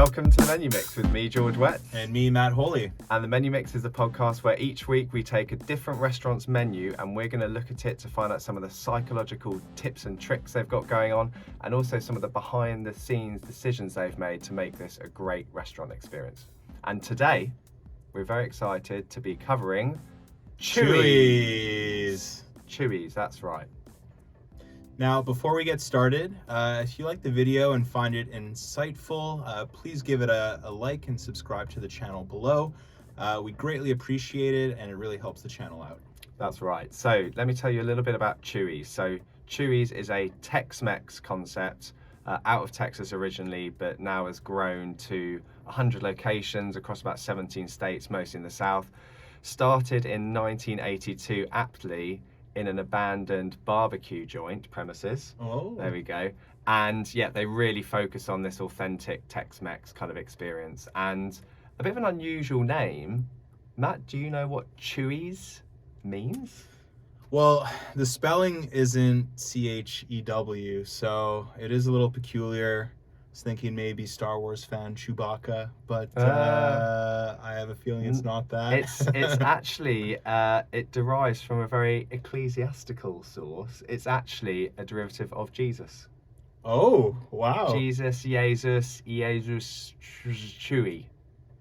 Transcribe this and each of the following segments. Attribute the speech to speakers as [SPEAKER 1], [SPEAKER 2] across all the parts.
[SPEAKER 1] welcome to the Menu Mix with me, George Wetz.
[SPEAKER 2] And me, Matt Holy.
[SPEAKER 1] And the Menu Mix is a podcast where each week we take a different restaurant's menu and we're going to look at it to find out some of the psychological tips and tricks they've got going on, and also some of the behind the scenes decisions they've made to make this a great restaurant experience. And today, we're very excited to be covering Chuy's. Chuy's, that's right.
[SPEAKER 2] Now, before we get started, if you like the video and find it insightful, please give it a like and subscribe to the channel below. We greatly appreciate it, and it really helps the channel out.
[SPEAKER 1] That's right. So let me tell you a little bit about Chuy's. So Chuy's is a Tex Mex concept out of Texas originally, but now has grown to 100 locations across about 17 states, mostly in the South. Started in 1982, aptly, in an abandoned barbecue joint premises.
[SPEAKER 2] Oh.
[SPEAKER 1] There we go. And yeah, they really focus on this authentic Tex-Mex kind of experience. And a bit of an unusual name. Matt, do you know what Chuy's means?
[SPEAKER 2] Well, the spelling isn't C-H-E-W, so it is a little peculiar. I was thinking maybe Star Wars fan Chewbacca, but I have a feeling it's not that.
[SPEAKER 1] It's actually, it derives from a very ecclesiastical source. It's actually a derivative of Jesus.
[SPEAKER 2] Oh, wow.
[SPEAKER 1] Jesus, Jesus, Chuy.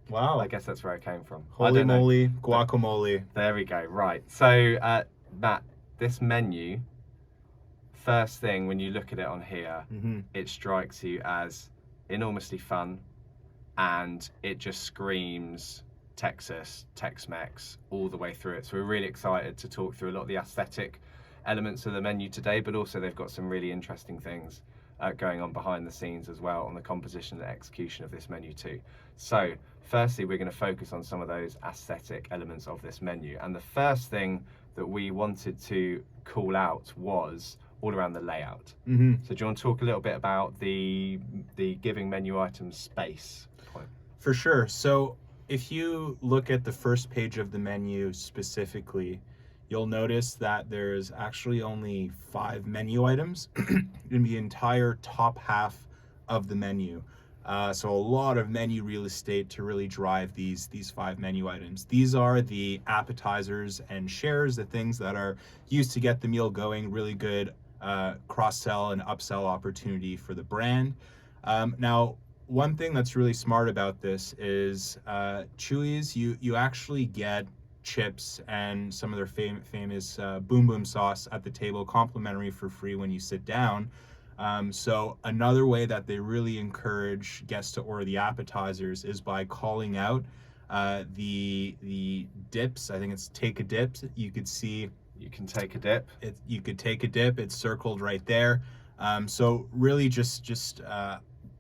[SPEAKER 2] Wow.
[SPEAKER 1] I guess that's where it came from.
[SPEAKER 2] Holy moly, guacamole.
[SPEAKER 1] There we go, right. So, Matt, this menu, first thing when you look at it on here, it strikes you as enormously fun, and it just screams Texas, Tex-Mex all the way through it. So we're really excited to talk through a lot of the aesthetic elements of the menu today, but also they've got some really interesting things going on behind the scenes as well on the composition and execution of this menu too. So firstly, we're going to focus on some of those aesthetic elements of this menu. And the first thing that we wanted to call out was all around the layout. So do you want to talk a little bit about the giving menu items space point?
[SPEAKER 2] For sure. So if you look at the first page of the menu specifically, you'll notice that there's actually only 5 menu items in the entire top half of the menu. So a lot of menu real estate to really drive these 5 menu items. These are the appetizers and shares, the things that are used to get the meal going, really good cross-sell and upsell opportunity for the brand. Now, one thing that's really smart about this is Chuy's, you actually get chips and some of their famous boom boom sauce at the table, complimentary for free when you sit down. So another way that they really encourage guests to order the appetizers is by calling out the dips. I think it's take a dip. You could see
[SPEAKER 1] you can take a dip.
[SPEAKER 2] You could take a dip. It's circled right there. So really just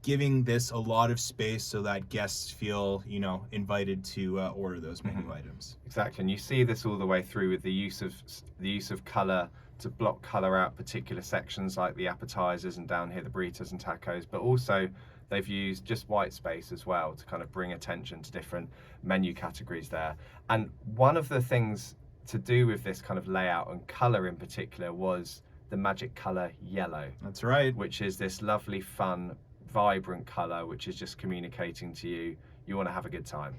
[SPEAKER 2] giving this a lot of space so that guests feel, invited to order those menu items.
[SPEAKER 1] Exactly, and you see this all the way through with the use of color to block color out particular sections like the appetizers and down here the burritos and tacos, but also they've used just white space as well to kind of bring attention to different menu categories there. And one of the things to do with this kind of layout and color in particular was the magic color yellow.
[SPEAKER 2] That's right.
[SPEAKER 1] Which is this lovely, fun, vibrant color, which is just communicating to you want to have a good time.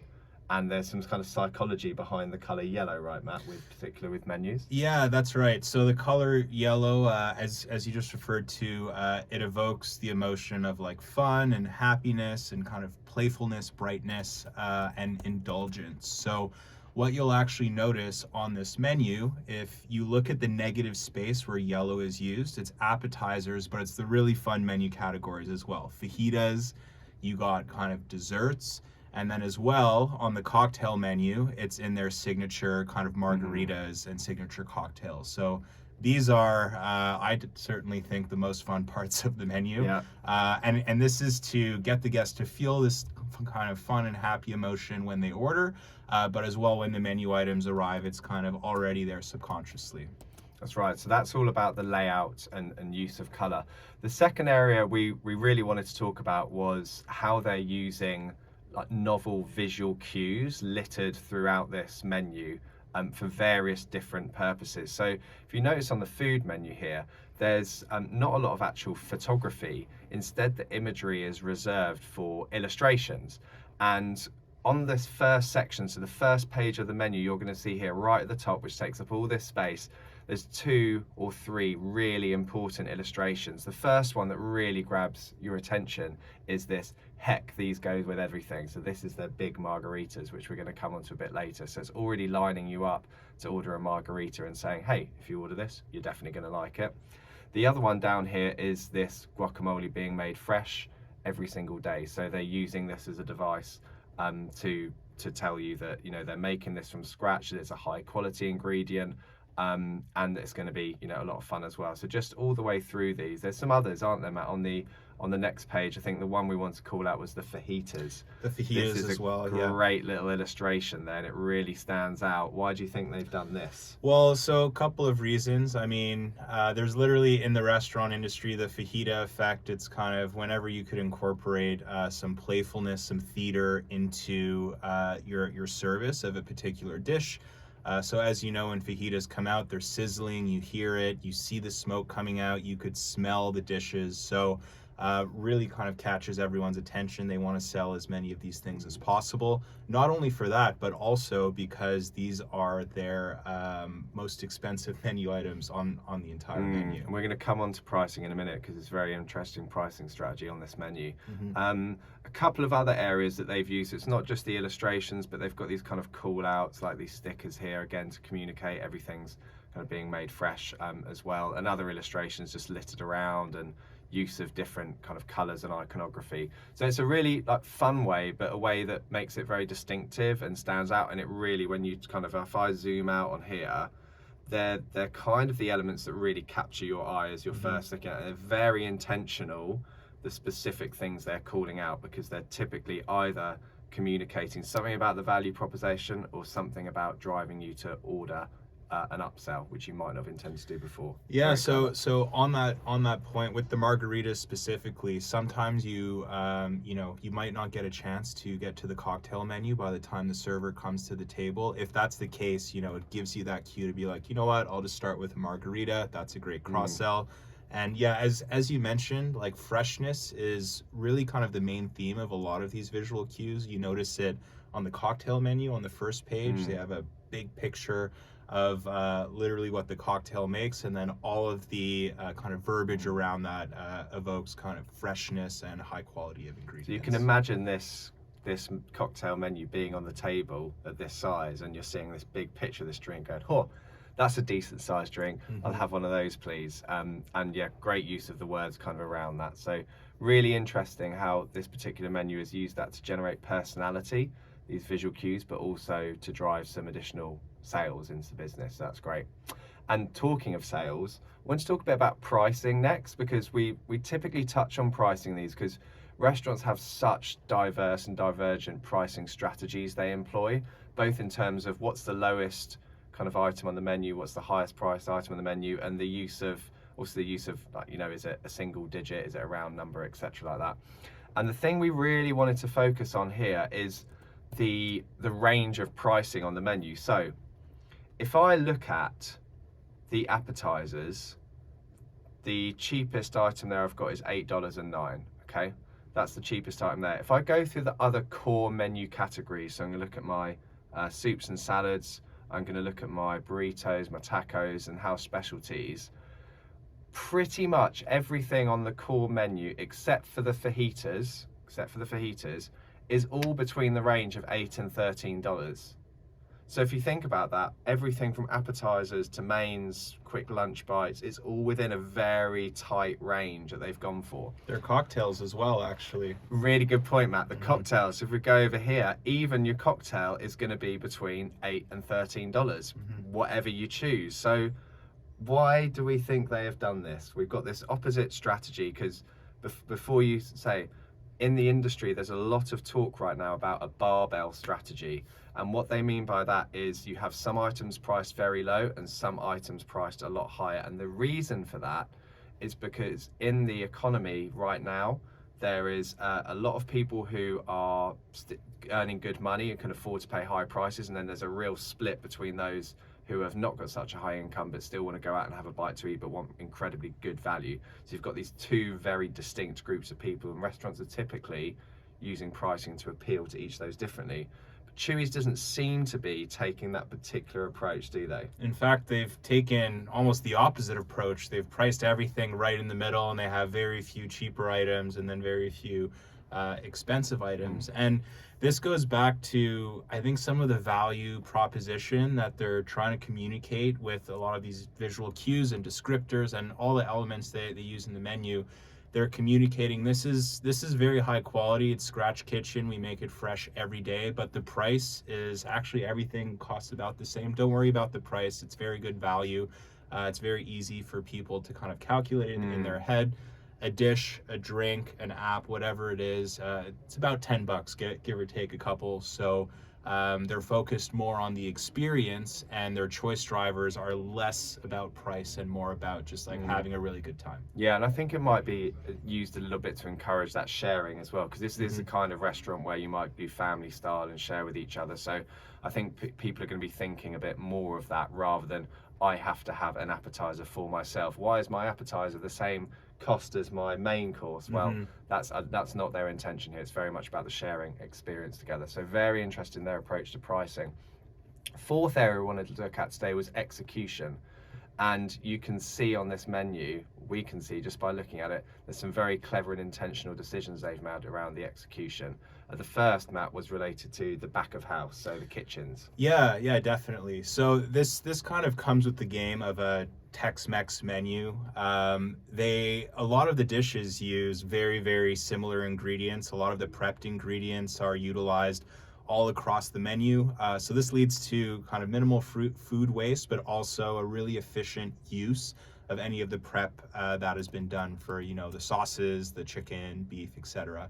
[SPEAKER 1] And there's some kind of psychology behind the color yellow, right, Matt, particularly with menus?
[SPEAKER 2] Yeah, that's right. So the color yellow, as you just referred to, it evokes the emotion of like fun and happiness and kind of playfulness, brightness, and indulgence. So what you'll actually notice on this menu, if you look at the negative space where yellow is used, it's appetizers, but it's the really fun menu categories as well. Fajitas, you got kind of desserts, and then as well on the cocktail menu, it's in their signature kind of margaritas and signature cocktails. So these are, I certainly think, the most fun parts of the menu.
[SPEAKER 1] Yeah.
[SPEAKER 2] And this is to get the guests to feel this kind of fun and happy emotion when they order, but as well when the menu items arrive, it's kind of already there subconsciously.
[SPEAKER 1] That's right. So that's all about the layout and use of color. The second area we really wanted to talk about was how they're using like novel visual cues littered throughout this menu for various different purposes. So if you notice on the food menu here, there's not a lot of actual photography. Instead, the imagery is reserved for illustrations. And on this first section, so the first page of the menu, you're going to see here right at the top, which takes up all this space, there's 2 or 3 really important illustrations. The first one that really grabs your attention is this, heck, these go with everything. So this is their big margaritas, which we're going to come on to a bit later. So it's already lining you up to order a margarita and saying, hey, if you order this, you're definitely going to like it. The other one down here is this guacamole being made fresh every single day. So they're using this as a device to tell you that, you know, they're making this from scratch, that it's a high quality ingredient, and it's going to be, you know, a lot of fun as well. So just all the way through these, there's some others, aren't there, Matt, on the next page? I think the one we want to call out was the fajitas.
[SPEAKER 2] The fajitas
[SPEAKER 1] this is
[SPEAKER 2] as well,
[SPEAKER 1] great little illustration there, and it really stands out. Why do you think they've done this?
[SPEAKER 2] Well, so a couple of reasons. I mean, there's literally in the restaurant industry the fajita effect. It's kind of whenever you could incorporate some playfulness, some theater into your service of a particular dish. So as you know, when fajitas come out, they're sizzling, you hear it, you see the smoke coming out, you could smell the dishes. So really kind of catches everyone's attention. They want to sell as many of these things as possible. Not only for that, but also because these are their most expensive menu items on the entire menu.
[SPEAKER 1] And we're going to come on to pricing in a minute because it's a very interesting pricing strategy on this menu. A couple of other areas that they've used, it's not just the illustrations, but they've got these kind of call outs like these stickers here, again, to communicate everything's kind of being made fresh as well. And other illustrations just littered around, and use of different kind of colors and iconography. So it's a really like fun way, but a way that makes it very distinctive and stands out. And it really, when you kind of, if I zoom out on here, they're kind of the elements that really capture your eye as you're first looking at it. They're very intentional, the specific things they're calling out, because they're typically either communicating something about the value proposition or something about driving you to order an upsell, which you might not have intended to do before.
[SPEAKER 2] Yeah, so on that point with the margaritas specifically, sometimes you you might not get a chance to get to the cocktail menu by the time the server comes to the table. If that's the case, you know, it gives you that cue to be like, you know what, I'll just start with a margarita. That's a great cross sell. And yeah, as you mentioned, like freshness is really kind of the main theme of a lot of these visual cues. You notice it on the cocktail menu on the first page. They have a big picture of literally what the cocktail makes, and then all of the kind of verbiage around that evokes kind of freshness and high quality of ingredients.
[SPEAKER 1] So you can imagine this cocktail menu being on the table at this size, and you're seeing this big picture of this drink going, oh, that's a decent sized drink. I'll have one of those, please. And yeah, great use of the words kind of around that. So really interesting how this particular menu has used that to generate personality, these visual cues, but also to drive some additional sales into the business. So that's great. And talking of sales, I want to talk a bit about pricing next, because we typically touch on pricing these because restaurants have such diverse and divergent pricing strategies they employ, both in terms of what's the lowest kind of item on the menu, what's the highest priced item on the menu, and the use of like, you know, is it a single digit, is it a round number, etc., like that. And the thing we really wanted to focus on here is the range of pricing on the menu. So if I look at the appetizers, the cheapest item there I've got is $8.09. Okay, that's the cheapest item there. If I go through the other core menu categories, so I'm going to look at my soups and salads, I'm going to look at my burritos, my tacos, and house specialties. Pretty much everything on the core menu, except for the fajitas, is all between the range of $8 and $13. So if you think about that, everything from appetizers to mains, quick lunch bites, is all within a very tight range that they've gone for.
[SPEAKER 2] They're cocktails as well, actually.
[SPEAKER 1] Really good point, Matt. The cocktails, if we go over here, even your cocktail is going to be between $8 and $13, whatever you choose. So why do we think they have done this? We've got this opposite strategy, because before you say, in the industry, there's a lot of talk right now about a barbell strategy. And what they mean by that is you have some items priced very low and some items priced a lot higher. And the reason for that is because in the economy right now, there is a lot of people who are earning good money and can afford to pay high prices. And then there's a real split between those who have not got such a high income but still want to go out and have a bite to eat but want incredibly good value. So you've got these two very distinct groups of people, and restaurants are typically using pricing to appeal to each of those differently. But Chuy's doesn't seem to be taking that particular approach, do they?
[SPEAKER 2] In fact, they've taken almost the opposite approach. They've priced everything right in the middle, and they have very few cheaper items and then very few expensive items. And this goes back to, I think, some of the value proposition that they're trying to communicate with a lot of these visual cues and descriptors and all the elements they use in the menu. They're communicating this is very high quality. It's scratch kitchen. We make it fresh every day, but the price is actually, everything costs about the same. Don't worry about the price. It's very good value. It's very easy for people to kind of calculate it in their head. A dish, a drink, an app, whatever it is, it's about $10, give or take a couple. So they're focused more on the experience, and their choice drivers are less about price and more about just like having a really good time.
[SPEAKER 1] Yeah, and I think it might be used a little bit to encourage that sharing as well, because this is the kind of restaurant where you might do family style and share with each other. So I think people are going to be thinking a bit more of that rather than, I have to have an appetizer for myself. Why is my appetizer the same cost as my main course? Well, that's not their intention here. It's very much about the sharing experience together. So very interested in their approach to pricing. Fourth area we wanted to look at today was execution. And you can see on this menu, we can see just by looking at it, there's some very clever and intentional decisions they've made around the execution. The first, Matt, was related to the back of house, so the kitchens.
[SPEAKER 2] Yeah, definitely. So this kind of comes with the game of a Tex Mex menu. A lot of the dishes use very, very similar ingredients. A lot of the prepped ingredients are utilized all across the menu. So this leads to kind of minimal food waste, but also a really efficient use of any of the prep that has been done for, the sauces, the chicken, beef, etc.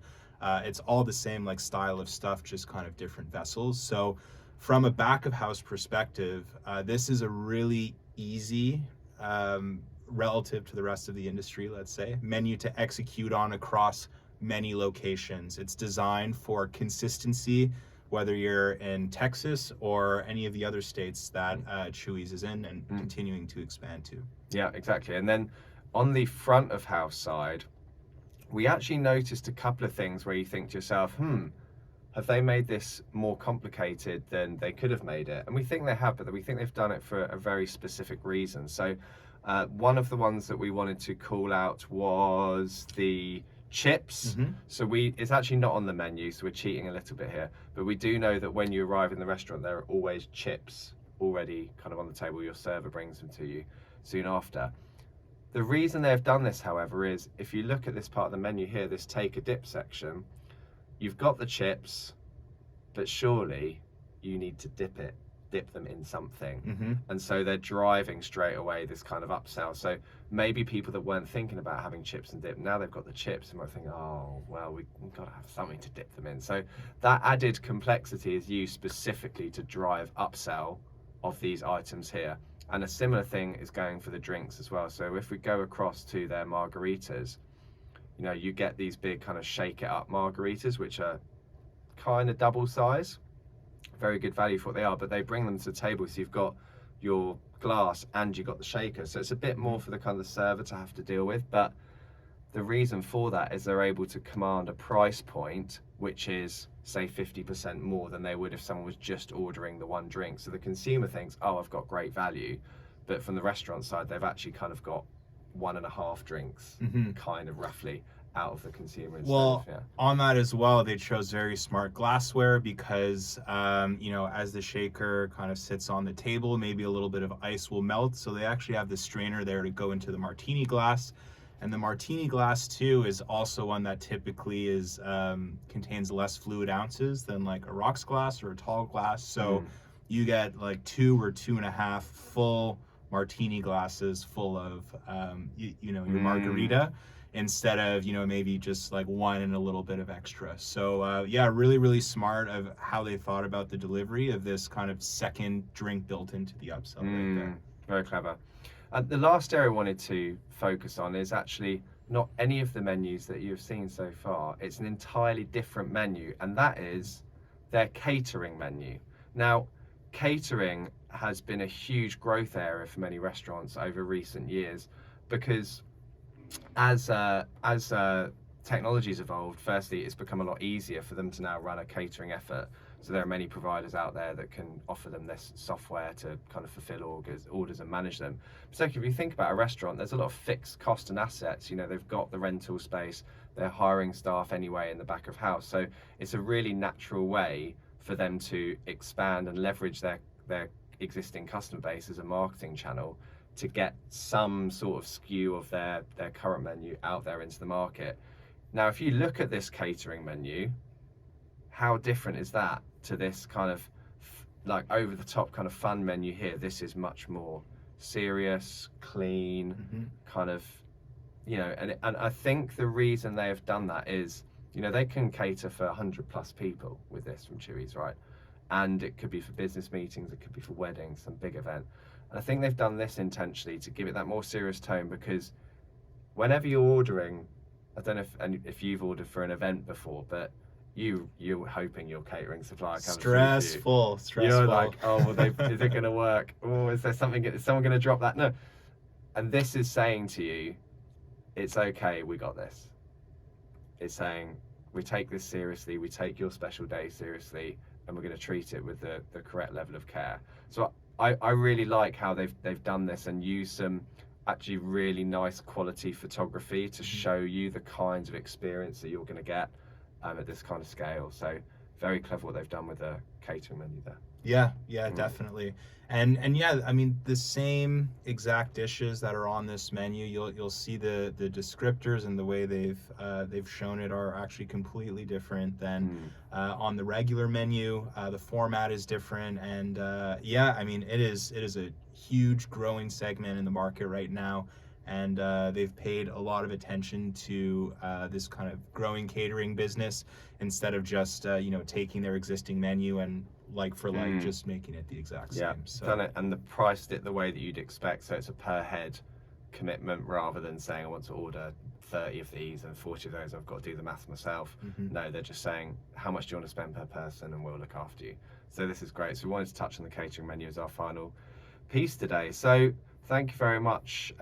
[SPEAKER 2] It's all the same like style of stuff, just kind of different vessels. So from a back of house perspective, this is a really easy, relative to the rest of the industry, let's say, menu to execute on across many locations. It's designed for consistency, whether you're in Texas or any of the other states that Chuy's is in and continuing to expand to.
[SPEAKER 1] Yeah, exactly. And then on the front of house side, we actually noticed a couple of things where you think to yourself, have they made this more complicated than they could have made it? And we think they have, but we think they've done it for a very specific reason. So one of the ones that we wanted to call out was the chips. So it's actually not on the menu, so we're cheating a little bit here, but we do know that when you arrive in the restaurant, there are always chips already kind of on the table. Your server brings them to you soon after. The reason they've done this, however, is if you look at this part of the menu here, this take a dip section, you've got the chips, but surely you need to dip them in something. And so they're driving straight away this kind of upsell. So maybe people that weren't thinking about having chips and dip, now they've got the chips and might think, oh, well, we've got to have something to dip them in. So that added complexity is used specifically to drive upsell of these items here. And a similar thing is going for the drinks as well. So if we go across to their margaritas, you get these big kind of shake it up margaritas, which are kind of double size. Very good value for what they are, but they bring them to the table. So you've got your glass and you've got the shaker. So it's a bit more for the kind of the server to have to deal with. But the reason for that is they're able to command a price point, which is, say, 50% more than they would if someone was just ordering the one drink. So the consumer thinks, oh, I've got great value. But from the restaurant side, they've actually kind of got 1.5 drinks, kind of roughly, out of the consumer.
[SPEAKER 2] Well, on that as well, they chose very smart glassware because, as the shaker kind of sits on the table, maybe a little bit of ice will melt. So they actually have the strainer there to go into the martini glass. And the martini glass too is also one that typically contains less fluid ounces than like a rocks glass or a tall glass. So you get like 2 or 2.5 full martini glasses full of your margarita, instead of maybe just like one and a little bit of extra. So really, really smart of how they thought about the delivery of this kind of second drink built into the upsell right there.
[SPEAKER 1] Very clever. The last area I wanted to focus on is actually not any of the menus that you've seen so far. It's an entirely different menu, and that is their catering menu. Now, catering has been a huge growth area for many restaurants over recent years, because as technology's evolved, firstly, it's become a lot easier for them to now run a catering effort. So there are many providers out there that can offer them this software to kind of fulfill orders and manage them. So if you think about a restaurant, there's a lot of fixed cost and assets. You know, they've got the rental space, they're hiring staff anyway in the back of house. So it's a really natural way for them to expand and leverage their existing customer base as a marketing channel to get some sort of skew of their current menu out there into the market. Now, if you look at this catering menu, how different is that to this kind of like over the top kind of fun menu here? This is much more serious, clean, kind of, you know, and I think the reason they have done that is, you know, they can cater for 100+ people with this from Chuy's, right? And it could be for business meetings, it could be for weddings, some big event. And I think they've done this intentionally to give it that more serious tone, because whenever you're ordering, I don't know if you've ordered for an event before, but you're hoping your catering supplier comes
[SPEAKER 2] stressful.
[SPEAKER 1] You're like, oh, well, is it going to work? Oh, is someone going to drop that? No. And this is saying to you, it's okay, we got this. It's saying, we take this seriously, we take your special day seriously, and we're going to treat it with the correct level of care. So I really like how they've done this and used some actually really nice quality photography to show you the kinds of experience that you're going to get at this kind of scale. So very clever what they've done with the catering menu there.
[SPEAKER 2] Yeah, definitely. And yeah, I mean, the same exact dishes that are on this menu, you'll see the descriptors and the way they've shown it are actually completely different than on the regular menu. The format is different, and yeah, I mean, it is a huge growing segment in the market right now, and they've paid a lot of attention to this kind of growing catering business instead of just taking their existing menu and like for like just making it the exact same. So
[SPEAKER 1] done it and priced it the way that you'd expect, so it's a per head commitment rather than saying I want to order 30 of these and 40 of those, I've got to do the math myself. No, they're just saying how much do you want to spend per person and we'll look after you. So this is great. So we wanted to touch on the catering menu as our final piece today. So thank you very much,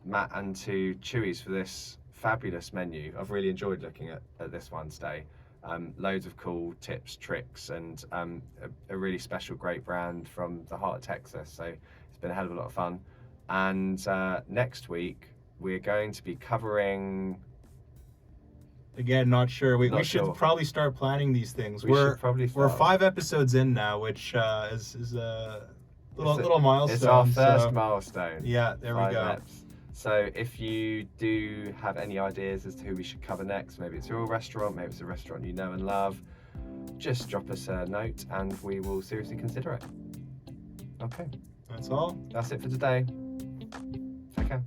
[SPEAKER 1] Matt, and to Chuy's for this fabulous menu. I've really enjoyed looking at this one today. Loads of cool tips, tricks, and a really special, great brand from the heart of Texas. So it's been a hell of a lot of fun. And next week, we're going to be covering...
[SPEAKER 2] Again, not sure. We should probably start planning these things. We're 5 episodes in now, which is a little milestone.
[SPEAKER 1] It's our first milestone.
[SPEAKER 2] Yeah, there we go.
[SPEAKER 1] Reps. So if you do have any ideas as to who we should cover next, maybe it's your restaurant, maybe it's a restaurant you know and love, just drop us a note and we will seriously consider it. Okay.
[SPEAKER 2] That's all.
[SPEAKER 1] That's it for today. Take care.